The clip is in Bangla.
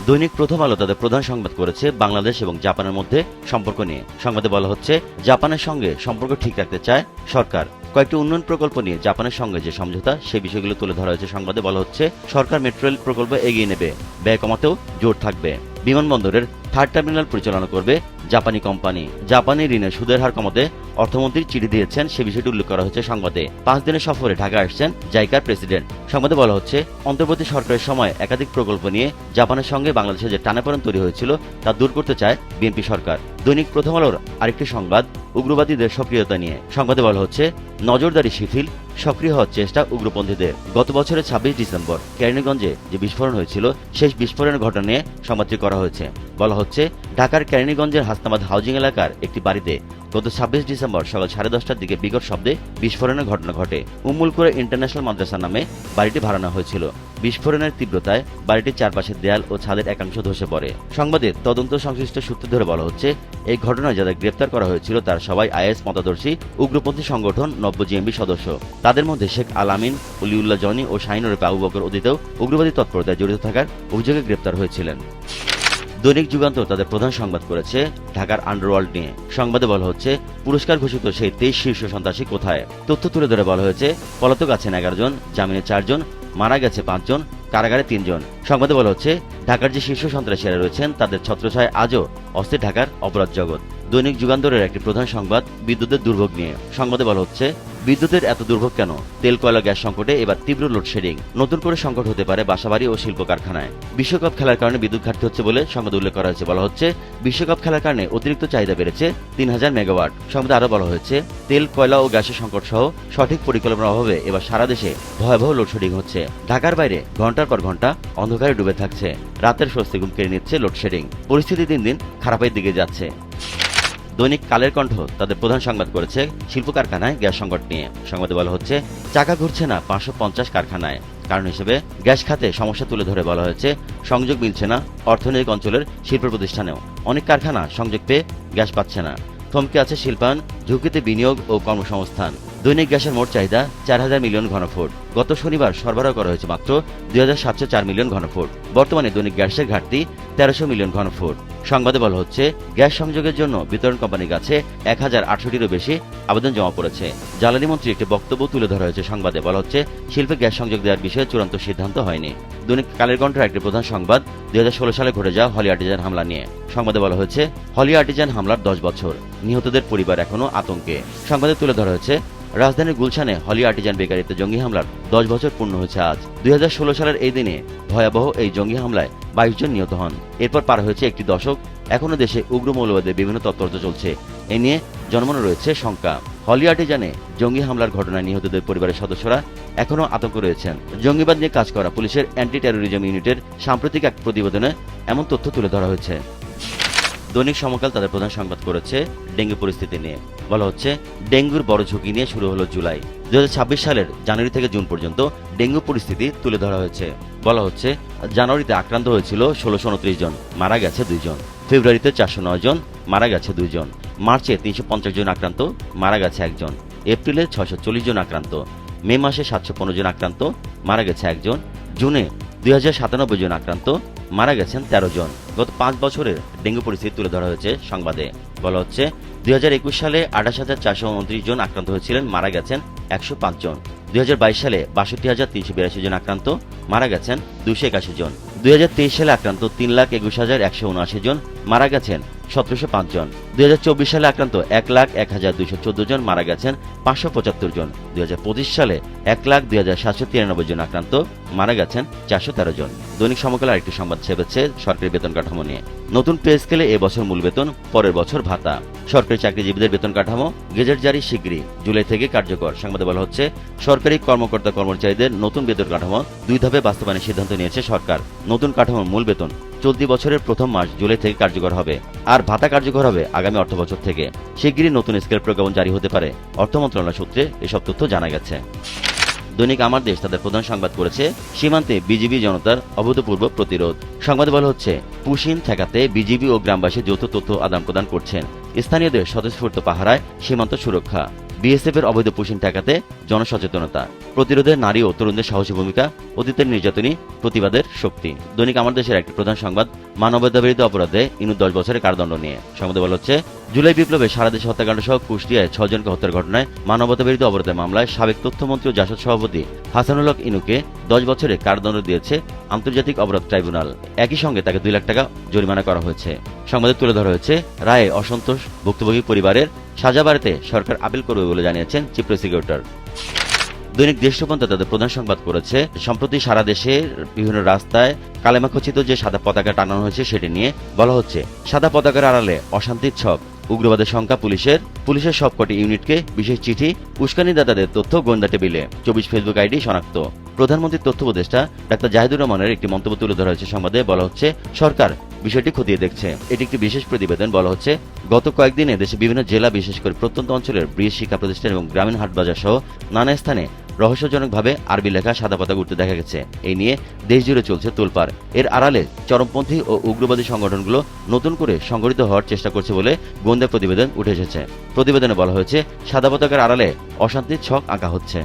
দৈনিক প্রথম আলো তাদের প্রধান সংবাদ করেছে বাংলাদেশ এবং জাপানের মধ্যে সম্পর্ক নিয়ে। সংবাদে বলা হচ্ছে, জাপানের সঙ্গে সম্পর্ক ঠিক রাখতে চায় সরকার। কয়েকটি উন্নয়ন প্রকল্প নিয়ে জাপানের সঙ্গে যে সমঝোতা, সেই বিষয়গুলো তুলে ধরা হয়েছে। সংবাদে বলা হচ্ছে, সরকার মেট্রো রেল প্রকল্প এগিয়ে নেবে, ব্যয় কমাতেও জোর থাকবে। বিমানবন্দরের থার্ড টার্মিনাল পরিচালনা করবে জাপানি কোম্পানি। জাপানি ঋণের সুদের হার কমাতে অর্থমন্ত্রী চিঠি দিয়েছেন, সে বিষয়টি উল্লেখ করা হচ্ছে সংবাদে। 5 দিনের সফরে ঢাকা আসছেন জাইকার প্রেসিডেন্ট। সংবাদে বলা হচ্ছে, অন্তর্বর্তী সরকারের সময় একাধিক প্রকল্প নিয়ে জাপানের সঙ্গে বাংলাদেশে যে টানাপোড়েন তৈরি হয়েছিল তা দূর করতে চায় বিএনপি সরকার। দৈনিক প্রথম আলোর আরেকটি সংবাদ উগ্রবাদীদের সক্রিয়তা নিয়ে। সংবাদে বলা হচ্ছে, নজরদারি শিথিল, সক্রিয় হওয়ার চেষ্টা উগ্রপন্থীদের। গত বছরের 26 ডিসেম্বর কেরানীগঞ্জে যে বিস্ফোরণ হয়েছিল, সেই বিস্ফোরণের ঘটনা নিয়ে সংবাদটি করা হয়েছে। বলা হচ্ছে, ঢাকার কেরানীগঞ্জের হাসনাবাদ হাউজিং এলাকার একটি বাড়িতে গত 26 ডিসেম্বর সকাল 10:30টার দিকে বিকট শব্দে বিস্ফোরণের ঘটনা ঘটে। উম্মুলকুরা ইন্টারন্যাশনাল মাদ্রাসা নামে বাড়িটি ভাড়ানো হয়েছিল। বিস্ফোরণের তীব্রতায় বাড়িটির চারপাশের দেয়াল ও ছাদের একাংশ ধসে পড়ে। সংবাদে তদন্ত সংশ্লিষ্ট সূত্র ধরে বলা হচ্ছে, এই ঘটনায় যাদের গ্রেপ্তার করা হয়েছিল তার সবাই আইএস মতাদর্শী উগ্রপন্থী সংগঠন নব্য জিএমবি সদস্য। তাদের মধ্যে শেখ আলামিন, অলিউল্লাহ জনি ও শাহিনুর আবু বকর অতীতেও উগ্রবাদী তৎপরতায় জড়িত থাকার অভিযোগে গ্রেপ্তার হয়েছিলেন। দৈনিক যুগান্তর তাদের প্রধান সংবাদ করেছে ঢাকার আন্ডারওয়ার্ল্ড নিয়ে। সংবাদে বলা হচ্ছে, পুরস্কার ঘোষিত সেই 23 শীর্ষ সন্ত্রাসী কোথায়। তথ্য তুলে ধরে বলা হয়েছে, পলাতক আছেন 11 জন, জামিনে 4 জন, মারা গেছে 5 জন, কারাগারে 3 জন। সংবাদে বলা হচ্ছে, ঢাকার যে শীর্ষ সন্ত্রাসীরা রয়েছেন তাদের ছত্রছায়ায় আজও অস্থির ঢাকার অপরাধ জগৎ। দৈনিক যুগান্তরের একটি প্রধান সংবাদ বিদ্যুতের দুর্ভোগ নিয়ে। সংবাদে বলা হচ্ছে, বিদ্যুতের এত দুর্ভোগ কেন? তেল কয়লা গ্যাস সংকটে এবার তীব্র লোডশেডিং। নতুন করে সংকট হতে পারে বাসাবাড়ি ও শিল্প কারখানায়। বিশ্বকাপ খেলার কারণে বিদ্যুৎ ঘাটতি হচ্ছে বলে সংবাদে উল্লেখ করা হয়েছে। বলা হচ্ছে, বিশ্বকাপ খেলার কারণে অতিরিক্ত চাহিদা বেড়েছে 3000 মেগাওয়াট। সংবাদে আরও বলা হয়েছে, তেল কয়লা ও গ্যাসের সংকট সহ সঠিক পরিকল্পনার অভাবে এবার সারা দেশে ভয়াবহ লোডশেডিং হচ্ছে। ঢাকার বাইরে ঘন্টার পর ঘন্টা অন্ধকারে ডুবে থাকছে। রাতের স্বস্তি ঘুম কেড়ে নিচ্ছে লোডশেডিং। পরিস্থিতি দিন দিন খারাপের দিকে যাচ্ছে। দৈনিক কালের কণ্ঠ তাদের প্রধান সংবাদ করেছে শিল্প কারখানায় গ্যাস সংকট নিয়ে। সংবাদে বলা হচ্ছে, চাকা ঘুরছে না 550 কারখানায়। কারণ হিসেবে গ্যাস খাতে সমস্যা তুলে ধরে বলা হয়েছে, সংযোগ মিলছে না অর্থনৈতিক অঞ্চলের শিল্প প্রতিষ্ঠানেও। অনেক কারখানা সংযোগ পেয়ে গ্যাস পাচ্ছে না। থমকে আছে শিল্পায়ন, ঝুঁকিতে বিনিয়োগ ও কর্মসংস্থান। দৈনিক গ্যাসের মোট চাহিদা 4000 মিলিয়ন ঘনফুট। গত শনিবার সরবরাহ করা হয়েছে মাত্র 2704 মিলিয়ন ঘনফুট। বর্তমানে দৈনিক গ্যাসের ঘাটতি 1300 মিলিয়ন ঘনফুট। সংবাদে বলা হচ্ছে, গ্যাস সংযোগের জন্য বিতরণ কোম্পানির কাছে 1008টিরও বেশি আবেদন জমা পড়েছে। জ্বালানি মন্ত্রী একটি বক্তব্য তুলে ধরা হয়েছে। সংবাদে বলা হচ্ছে, শিল্পে গ্যাস সংযোগ দেওয়ার বিষয়ে চূড়ান্ত সিদ্ধান্ত হয়নি। দৈনিক কালের কণ্ঠের একটি প্রধান সংবাদ 2016 সালে ঘটে যাওয়া হলি আর্টিজান হামলা নিয়ে। সংবাদে বলা হয়েছে, হলি আর্টিজান হামলার 10 বছর, নিহতদের পরিবার এখনো আতঙ্কে। সংবাদে তুলে ধরা হয়েছে, রাজধানীর গুলশানে হলি আর্টিজান বেকারিতে জঙ্গি হামলার 10 বছর পূর্ণ হয়েছে আজ। 2016 সালের এই দিনে ভয়াবহ এই জঙ্গি হামলায় 22 জন নিহত হন। এরপর পার হয়েছে একটি দশক, এখনো দেশে উগ্র মৌলবাদের বিভিন্ন তৎপরতা চলছে। এ নিয়ে জন্মানো রয়েছে শঙ্কা। হলি আর্টিজানে জঙ্গি হামলার ঘটনায় নিহতদের পরিবারের সদস্যরা এখনও আতঙ্ক রয়েছেন। জঙ্গিবাদ নিয়ে কাজ করা পুলিশের অ্যান্টি টেরোরিজম ইউনিটের সাম্প্রতিক এক প্রতিবেদনে এমন তথ্য তুলে ধরা হয়েছে। দৈনিক সমকাল তাদের প্রধান সংবাদ করেছে ডেঙ্গু পরিস্থিতি নিয়ে। বলা হচ্ছে, ডেঙ্গুর বড় ঝুঁকি নিয়ে শুরু হলো জুলাই। 2026 সালের জানুয়ারি থেকে জুন পর্যন্ত ডেঙ্গু পরিস্থিতি তুলে ধরা হয়েছে। বলা হচ্ছে, জানুয়ারিতে আক্রান্ত হয়েছিল 1629 জন, মারা গেছে 2 জন। ফেব্রুয়ারিতে 409 জন, মারা গেছে 2 জন। মার্চে 350 জন আক্রান্ত, মারা গেছে 1 জন। এপ্রিলে 640 জন আক্রান্ত। মে মাসে 715 জন আক্রান্ত, মারা গেছে 1 জন। জুনে 2097 জন আক্রান্ত, মারা গেছেন 13 জন। গত 5 বছরের ডেঙ্গু পরিস্থিতি তুলে ধরা হয়েছে সংবাদে। বলা হচ্ছে, 2021 সালে 28,429 জন আক্রান্ত হয়েছিলেন, মারা গেছেন 105 জন। 2022 সালে 62,382 জন আক্রান্ত, মারা গেছেন 281 জন। 2023 সালে আক্রান্ত 3,21,179 জন, মারা গেছেন 1705 জন। 2024 সালে আক্রান্ত 1,01,214 জন, মারা গেছেন 575 জন। 2025 সালে 1,02,793 জন আক্রান্ত, মারা গেছেন 413 জন। দৈনিক সমকাল আরেকটি সংবাদ ছেপেছে সরকারি বেতন কাঠামো নিয়ে। নতুন পে স্কেলে এবছর মূল বেতন, পরের বছর ভাতা। সরকারি চাকরিজীবীদের বেতন কাঠামো গেজেট জারি শিগগিরই, জুলাই থেকে কার্যকর। সংবাদে বলা হচ্ছে, সরকারি কর্মকর্তা কর্মচারীদের নতুন বেতন কাঠামো 2 ধাপে বাস্তবায়নের সিদ্ধান্ত নিয়েছে সরকার। নতুন কাঠামোর মূল বেতন চলতি বছরের প্রথম মাস জুলাই থেকে কার্যকর হবে, আর ভাতা কার্যকর হবে আগামী অর্থ বছর থেকে। শিগগিরই নতুন স্কেল প্রজ্ঞাপন জারি হতে পারে, অর্থ মন্ত্রণালয় সূত্রে এসব তথ্য জানা গেছে। দৈনিক আমার দেশ তাদের প্রধান সংবাদ করেছে, সীমান্তে বিজিবি জনতার অভূতপূর্ব প্রতিরোধ। সংবাদে বলা হচ্ছে, পুশিন ঠেকাতে বিজিবি ও গ্রামবাসী যৌথ তথ্য আদান প্রদান করছেন। স্থানীয়দের স্বতঃস্ফূর্ত পাহারায় সীমান্ত সুরক্ষা। বিএসএফ এর অবৈধ পুশিং ঠেকাতে জনসচেতনতা, প্রতিরোধে নারী ও তরুণদের সাহসী ভূমিকা, অতীতের নির্যাতনী প্রতিবাদের শক্তি। দৈনিক আমার দেশের একটি প্রধান সংবাদ, মানবতাবিরোধী অপরাধে ইনু 10 বছরের কারাদণ্ড নিয়ে। সংবাদে বলা হচ্ছে, জুলাই বিপ্লবে সারা দেশে হত্যাকাণ্ড সহ কুষ্টিয়ায় 6 জনকে হত্যার ঘটনায় মানবতাবিরোধী অপরাধের মামলায় সাবেক তথ্যমন্ত্রী ও জাসদ সভাপতি হাসানুল হক ইনুকে 10 বছরের কারাদণ্ড দিয়েছে আন্তর্জাতিক অপরাধ ট্রাইব্যুনাল। একই সঙ্গে তাকে 2 লাখ টাকা জরিমানা করা হয়েছে। সংবাদে তুলে ধরা হয়েছে, রায়ে অসন্তোষ ভুক্তভোগী পরিবারের, সাজা বাড়াতে সরকার আপিল করবে বলে জানিয়েছেন চিফ প্রসিকিউটর। দৈনিক দেশপন্থা তাদের প্রধান সংবাদ করেছে, সম্প্রতি সারা দেশের বিভিন্ন রাস্তায় কালেমাখচিত যে সাদা পতাকা টানানো হয়েছে সেটি নিয়ে বলা হচ্ছে, সাদা পতাকার আড়ালে অশান্তির ছক, উগ্রবাদের শঙ্কা পুলিশের সবকটি ইউনিটকে বিশেষ চিঠি, উস্কানিদাতাদের তথ্য গোয়েন্দা টেবিলে, 24 ফেসবুক আইডি শনাক্ত। প্রধানমন্ত্রীর তথ্য উপদেষ্টা ডাক্তার জাহিদুর রহমানের একটি মন্তব্য তুলে ধরা হয়েছে। সংবাদে বলা হচ্ছে, সরকার বিষয়টি খতিয়ে দেখছে। এটি একটি বিশেষ প্রতিবেদন। বলা হচ্ছে, গত কয়েকদিনে দেশে বিভিন্ন জেলা, বিশেষ করে প্রত্যন্ত অঞ্চলের ব্রিজ শিক্ষা প্রতিষ্ঠান এবং গ্রামীণ হাটবাজার সহ নানা স্থানে রহস্যজনকভাবে আরবি লেখা সাদা পতাকা উঠতে দেখা গেছে। এই নিয়ে দেশজুড়ে চলছে তোলপাড়। এর আড়ালে চরমপন্থী ও উগ্রবাদী সংগঠনগুলো নতুন করে সংগঠিত হওয়ার চেষ্টা করছে বলে গোয়েন্দা প্রতিবেদন উঠে এসেছে। প্রতিবেদনে বলা হয়েছে, সাদা পতাকার আড়ালে অশান্তির ছক আঁকা হচ্ছে।